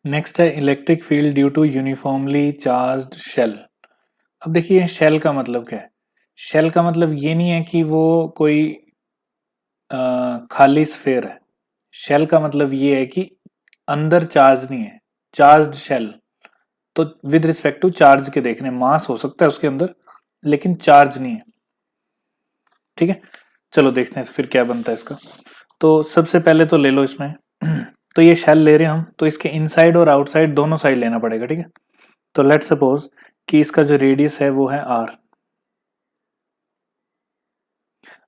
Next है electric field due to uniformly charged shell. अब देखिए शेल का मतलब क्या है। शेल का मतलब ये नहीं है कि वो कोई खाली स्फेयर है। शेल का मतलब ये है कि अंदर चार्ज नहीं है, चार्ज्ड शेल। तो विद रिस्पेक्ट टू चार्ज के देखने, मास हो सकता है उसके अंदर लेकिन चार्ज नहीं है। ठीक है, चलो देखते हैं फिर क्या बनता है इसका। तो सबसे पहले तो ले लो इसमें तो ये शेल ले रहे हैं हम, तो इसके इनसाइड और आउटसाइड दोनों साइड लेना पड़ेगा। ठीक है, तो लेट सपोज कि इसका जो रेडियस है वो है आर।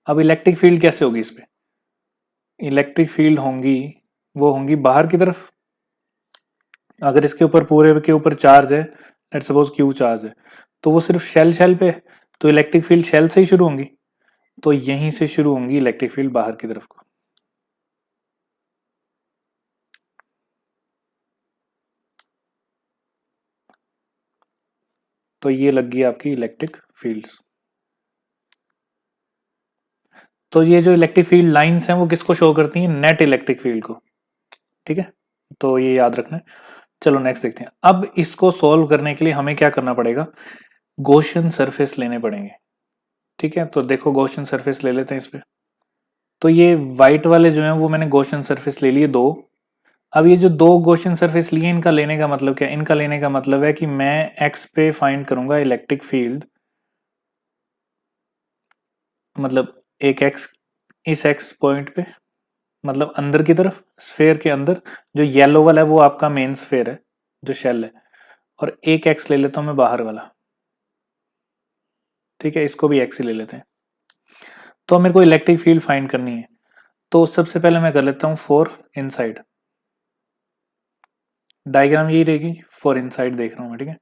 अब इलेक्ट्रिक फील्ड कैसे होगी इस पे। इलेक्ट्रिक फील्ड होंगी, वो होंगी बाहर की तरफ। अगर इसके ऊपर पूरे के ऊपर चार्ज है, लेट सपोज क्यू चार्ज है, तो वो सिर्फ शेल शेल पे है, तो इलेक्ट्रिक फील्ड शेल से ही शुरू होंगी। तो यहीं से शुरू होंगी इलेक्ट्रिक फील्ड बाहर की तरफ को। तो ये लग गई आपकी इलेक्ट्रिक फील्ड्स। तो ये जो इलेक्ट्रिक फील्ड लाइंस हैं वो किसको शो करती हैं, नेट इलेक्ट्रिक फील्ड को। ठीक है, तो ये याद रखना है। चलो नेक्स्ट देखते हैं। अब इसको सॉल्व करने के लिए हमें क्या करना पड़ेगा, गॉसियन सरफेस लेने पड़ेंगे। ठीक है, तो देखो गॉसियन सरफेस ले लेते हैं इस पे। तो ये व्हाइट वाले जो हैं वो मैंने गॉसियन सरफेस ले लिए दो। अब ये जो दो गॉसियन सरफेस लिए, इनका लेने का मतलब क्या, इनका लेने का मतलब है कि मैं एक्स पे फाइंड करूंगा इलेक्ट्रिक फील्ड, मतलब एक एक्स, इस एक्स पॉइंट पे, मतलब अंदर की तरफ स्फेयर के अंदर। जो येलो वाला है वो आपका मेन स्फेयर है, जो शेल है। और एक एक्स ले लेता हूं मैं बाहर वाला। ठीक है, इसको भी एक्स ही ले लेते हैं। तो मेरे को इलेक्ट्रिक फील्ड फाइंड करनी है, तो सबसे पहले मैं कर लेता हूं फॉर इनसाइड। डायग्राम यही रहेगी, फॉर इनसाइड देख रहा हूं मैं। ठीक है,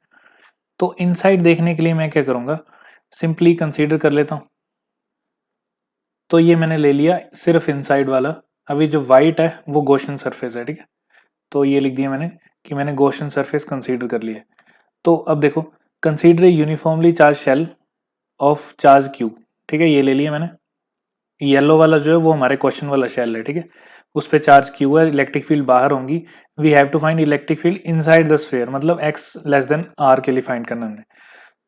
तो इनसाइड देखने के लिए मैं क्या करूंगा, सिंपली कंसीडर कर लेता हूं। तो ये मैंने ले लिया सिर्फ इनसाइड वाला। अभी जो व्हाइट है वो गॉसियन सरफेस है। ठीक है, तो ये लिख दिया मैंने कि मैंने गॉसियन सरफेस कंसीडर कर लिया। तो अब देखो, consider uniformly charge shell of charge Q. ठीक है, ये ले लिया मैंने। येलो वाला जो है वो हमारे क्वेश्चन वाला शेल है। ठीक है, उस पर चार्ज क्यू है, इलेक्ट्रिक फील्ड बाहर होंगी। We have to find electric field inside the sphere, मतलब एक्स लेस देन आर के लिए फाइंड करना हमने।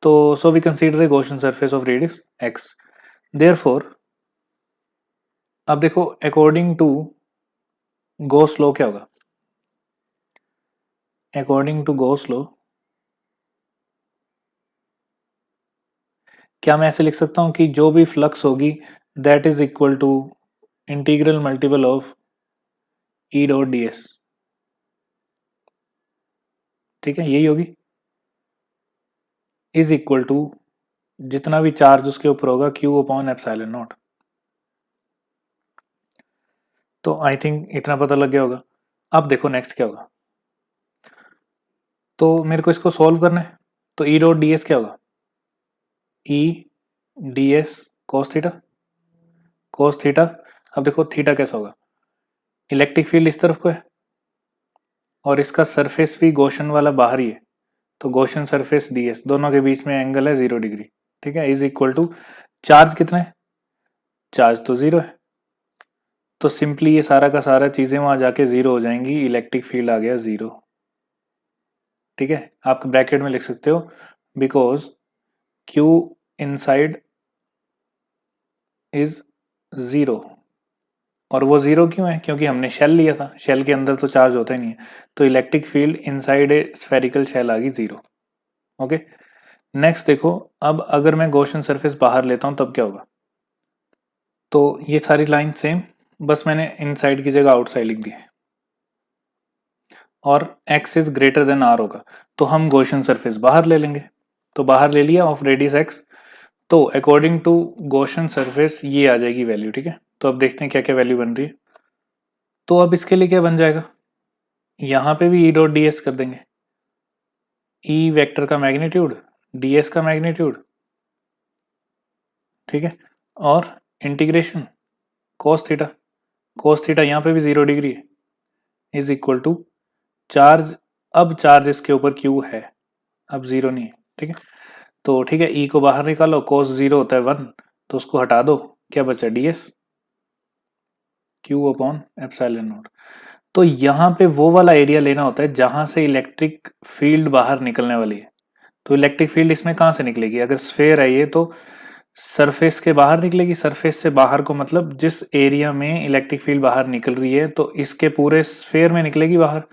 तो so we consider a Gaussian surface of radius x. Therefore अब देखो अकॉर्डिंग टू गॉस लॉ क्या होगा, अकॉर्डिंग टू गॉस लॉ क्या मैं ऐसे लिख सकता हूं कि जो भी फ्लक्स होगी that is equal to integral multiple of E dot d s. ठीक है, यही होगी, इज इक्वल टू जितना भी चार्ज उसके ऊपर होगा क्यू अपॉन एप्सिलॉन नॉट। तो आई थिंक इतना पता लग गया होगा। अब देखो नेक्स्ट क्या होगा। तो मेरे को इसको सॉल्व करना है, तो ई डॉट डी एस क्या होगा, E D S cos theta, cos theta. अब देखो थीटा कैसा होगा, इलेक्ट्रिक फील्ड इस तरफ को है और इसका सरफेस भी गॉसियन वाला बाहर ही है, तो गॉसियन सरफेस डी एस, दोनों के बीच में एंगल है 0 डिग्री। ठीक है, इज इक्वल टू चार्ज कितना है, चार्ज तो 0 है, तो सिंपली ये सारा का सारा चीजें वहां जाके 0 हो जाएंगी, इलेक्ट्रिक फील्ड आ गया 0। ठीक है, आप ब्रैकेट में लिख सकते हो बिकॉज क्यू इनसाइड इज 0। और वो 0 क्यों है, क्योंकि हमने शेल लिया था, शेल के अंदर तो चार्ज होता ही नहीं है, तो electric field inside a spherical shell आ गई 0। ओके, नेक्स्ट देखो, अब अगर मैं गॉसियन सरफेस बाहर लेता हूं तब क्या होगा। तो ये सारी लाइन सेम, बस मैंने इनसाइड की जगह आउटसाइड लिख दी है, और x is greater than r होगा, तो हम गॉसियन सरफेस बाहर ले लेंगे। तो बाहर ले लिया ऑफ रेडियस x। तो अकॉर्डिंग टू गॉसियन सरफेस ये आ जाएगी वैल्यू। ठीक है, तो अब देखते हैं क्या क्या वैल्यू बन रही है। तो अब इसके लिए क्या बन जाएगा, यहां पे भी ई डॉट डी एस कर देंगे, ई वेक्टर का मैग्नीट्यूड, डी एस का मैग्नीट्यूड। ठीक है, और integration cos theta, cos theta यहाँ पे भी 0 डिग्री है, इज इक्वल टू चार्ज। अब चार्ज इसके ऊपर क्यू है, अब 0 नहीं है। ठीक है, तो ठीक है, ई को बाहर निकालो, cos 0 होता है 1, तो उसको हटा दो, क्या बचा ds, Q upon epsilon not. तो यहाँ पे वो वाला एरिया लेना होता है जहां से इलेक्ट्रिक फील्ड बाहर निकलने वाली है। तो इलेक्ट्रिक फील्ड इसमें कहाँ से निकलेगी, अगर स्फेयर है ये तो सरफेस के बाहर निकलेगी। सरफेस से बाहर को मतलब जिस एरिया में इलेक्ट्रिक फील्ड बाहर निकल रही है तो इसके पूरे स्फेयर में निकलेगी बाहर।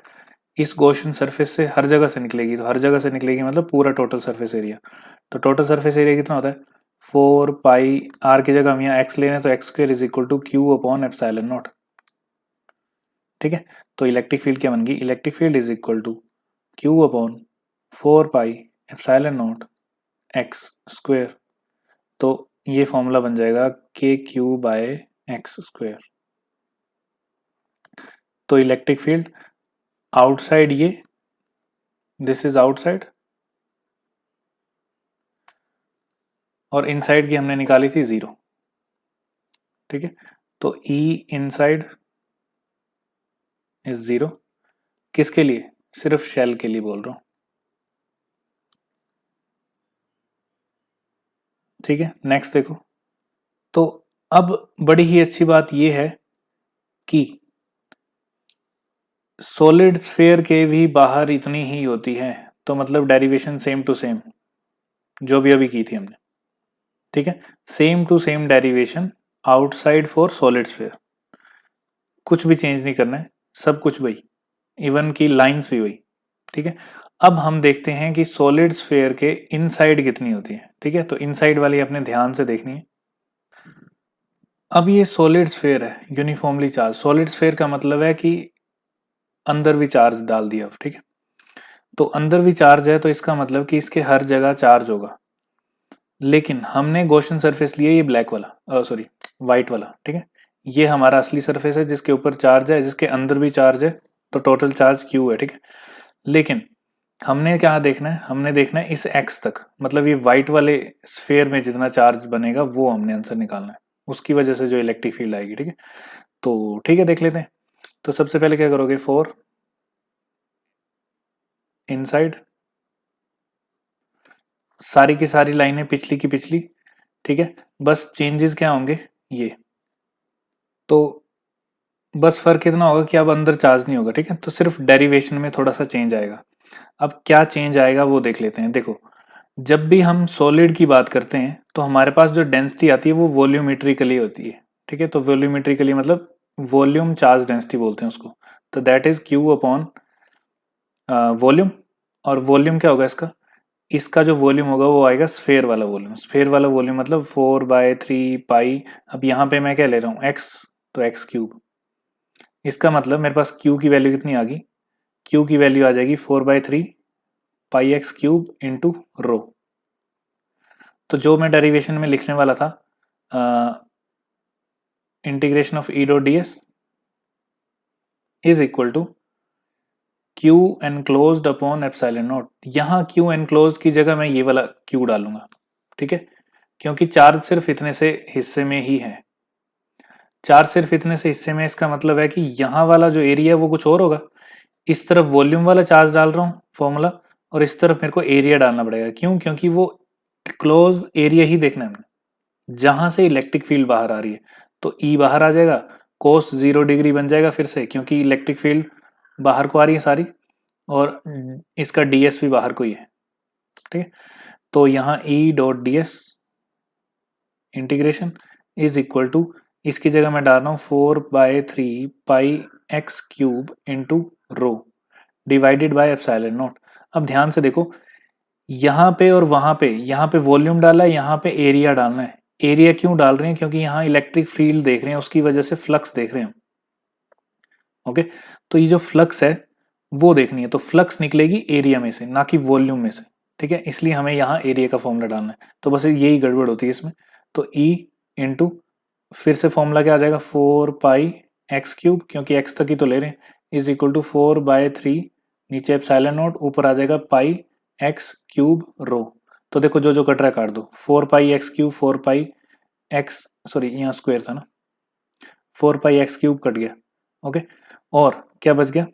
इस गॉसियन सरफेस से हर जगह से निकलेगी, तो हर जगह से निकलेगी मतलब पूरा टोटल सरफेस एरिया। तो टोटल सरफेस एरिया कितना होता है 4 पाई आर की जगह हम यहाँ एक्स ले रहे हैं तो x square is equal to Q upon epsilon naught. ठीक है, तो इलेक्ट्रिक फील्ड क्या बन गई, electric field is equal to Q upon 4 pi epsilon naught x square. तो ये फॉर्मूला बन जाएगा k Q by x square. तो इलेक्ट्रिक फील्ड आउटसाइड ये, दिस इज आउटसाइड, और इनसाइड की हमने निकाली थी 0। ठीक है, तो E इनसाइड इज 0। किसके लिए, सिर्फ शेल के लिए बोल रहा हूं। ठीक है, नेक्स्ट देखो। तो अब बड़ी ही अच्छी बात यह है कि सॉलिड स्फीयर के भी बाहर इतनी ही होती है, तो मतलब डेरिवेशन सेम टू सेम जो भी अभी की थी हमने। ठीक है, same to same derivation outside for solid sphere, कुछ भी चेंज नहीं करना है, सब कुछ वही, इवन की लाइंस भी वही। ठीक है, अब हम देखते हैं कि सॉलिड स्फीयर के इनसाइड कितनी होती है। ठीक है, तो इनसाइड वाली अपने ध्यान से देखनी है। अब ये सॉलिड स्फीयर है, यूनिफॉर्मली चार्ज। सॉलिड स्फीयर का मतलब है कि अंदर भी चार्ज डाल दिया। ठीक है, तो अंदर भी चार्ज है तो इसका मतलब कि इसके हर जगह चार्ज होगा। लेकिन हमने गॉसियन सरफेस लिया ये ब्लैक वाला, सॉरी व्हाइट वाला। ठीक है, ये हमारा असली सरफेस है जिसके ऊपर चार्ज है, जिसके अंदर भी चार्ज है, तो टोटल चार्ज क्यू है। ठीक है, लेकिन हमने क्या देखना है, हमने देखना है इस एक्स तक, मतलब ये व्हाइट वाले स्फेयर में जितना चार्ज बनेगा वो हमने आंसर निकालना है, उसकी वजह से जो इलेक्ट्रिक फील्ड आएगी। ठीक है, तो ठीक है देख लेते हैं। तो सबसे पहले क्या करोगे, 4 इनसाइड, सारी की सारी लाइनें पिछली की पिछली। ठीक है, बस चेंजेस क्या होंगे ये, तो बस फर्क इतना होगा कि अब अंदर चार्ज नहीं होगा। ठीक है, तो सिर्फ डेरिवेशन में थोड़ा सा चेंज आएगा। अब क्या चेंज आएगा वो देख लेते हैं। देखो, जब भी हम सॉलिड की बात करते हैं तो हमारे पास जो डेंसिटी आती है वो वॉल्यूमेट्रिकली होती है। ठीक है, तो वॉल्यूमेट्रिकली मतलब वॉल्यूम चार्ज डेंसिटी बोलते हैं उसको। तो that is Q upon volume. और वॉल्यूम क्या होगा इसका, इसका जो वॉल्यूम होगा वो आएगा स्फेयर वाला वॉल्यूम। स्फेयर वाला वॉल्यूम मतलब 4/3 पाई। अब यहाँ पे मैं क्या ले रहा हूँ एक्स, तो एक्स क्यूब। इसका मतलब मेरे पास क्यू की वैल्यू कितनी आ गई, क्यू की वैल्यू आ जाएगी 4/3 pi x cube into rho. तो जो मैं डेरिवेशन में लिखने वाला था, integration of E dot d s is equal to Q enclosed upon epsilon naught. यहाँ क्यू एनक्लोज्ड की जगह मैं ये वाला क्यू डालूंगा। ठीक है, क्योंकि चार्ज सिर्फ इतने से हिस्से में ही है। चार्ज सिर्फ इतने से हिस्से में, इसका मतलब है कि यहाँ वाला जो एरिया है वो कुछ और होगा। इस तरफ वॉल्यूम वाला चार्ज डाल रहा हूँ फॉर्मूला, और इस तरफ मेरे को एरिया डालना पड़ेगा। क्यों, क्योंकि वो क्लोज एरिया ही देखना है हमें जहां से इलेक्ट्रिक फील्ड बाहर आ रही है। तो ई बाहर आ जाएगा, कोस 0 डिग्री बन जाएगा फिर से, क्योंकि इलेक्ट्रिक फील्ड बाहर को आ रही है सारी, और इसका डीएस भी बाहर को ही है। ठीक है, तो यहाँ E dot d s integration is equal to, इसकी जगह मैं डाल रहा हूँ 4/3 pi x cube into rho divided by epsilon naught. अब ध्यान से देखो, यहाँ पे और वहां पे, यहाँ पे वॉल्यूम डाला है, यहाँ पे एरिया डालना है। एरिया क्यों डाल रहे हैं, क्योंकि यहाँ इलेक्ट्रिक फील्ड देख रहे हैं, उसकी वजह से फ्लक्स देख रहे हैं। ओके, तो ये जो फ्लक्स है वो देखनी है, तो फ्लक्स निकलेगी एरिया में से ना कि वॉल्यूम में से। ठीक है, इसलिए हमें यहाँ एरिया का फॉर्मूला डालना है। तो बस यही गड़बड़ होती है इसमें। तो E इंटू, फिर से फॉर्मूला क्या आ जाएगा 4/3 क्योंकि x तक ही तो ले रहे हैं, इज इक्वल टू 4/3, नीचे एप्सिलॉन नॉट, ऊपर आ जाएगा पाई एक्स क्यूब रो। तो देखो जो जो कट रहा है काट दो, 4/3 4x, सॉरी यहाँ स्क्वायर था ना, 4/3 कट गया। ओके, और क्या बच गया,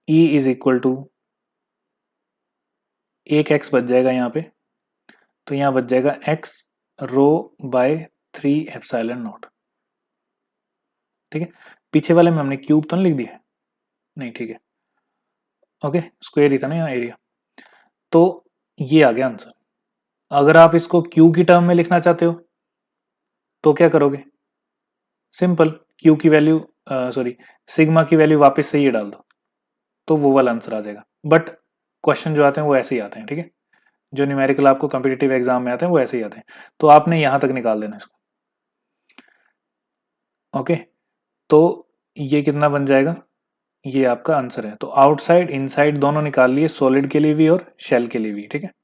E इज इक्वल टू एक x बच जाएगा यहाँ पे, तो यहाँ बच जाएगा x रो/3 एप्सिलॉन नॉट। ठीक है, पीछे वाले में हमने क्यूब तो नहीं लिख दिया, नहीं ठीक है, ओके स्क्वायर ही था ना यहाँ एरिया। तो ये आ गया आंसर। अगर आप इसको क्यू की टर्म में लिखना चाहते हो तो क्या करोगे, सिंपल क्यू की वैल्यू सॉरी सिग्मा की वैल्यू वापस से ये डाल दो तो वो वाला आंसर आ जाएगा। बट क्वेश्चन जो आते हैं वो ऐसे ही आते हैं, ठीक है, जो न्यूमेरिकल आपको कॉम्पिटिटिव एग्जाम में आते हैं वो ऐसे ही आते हैं। तो आपने यहां तक निकाल देना इसको, ओके। तो ये कितना बन जाएगा, ये आपका आंसर है। तो आउटसाइड इनसाइड दोनों निकाल लिए, सॉलिड के लिए भी और शेल के लिए भी, ठीक है।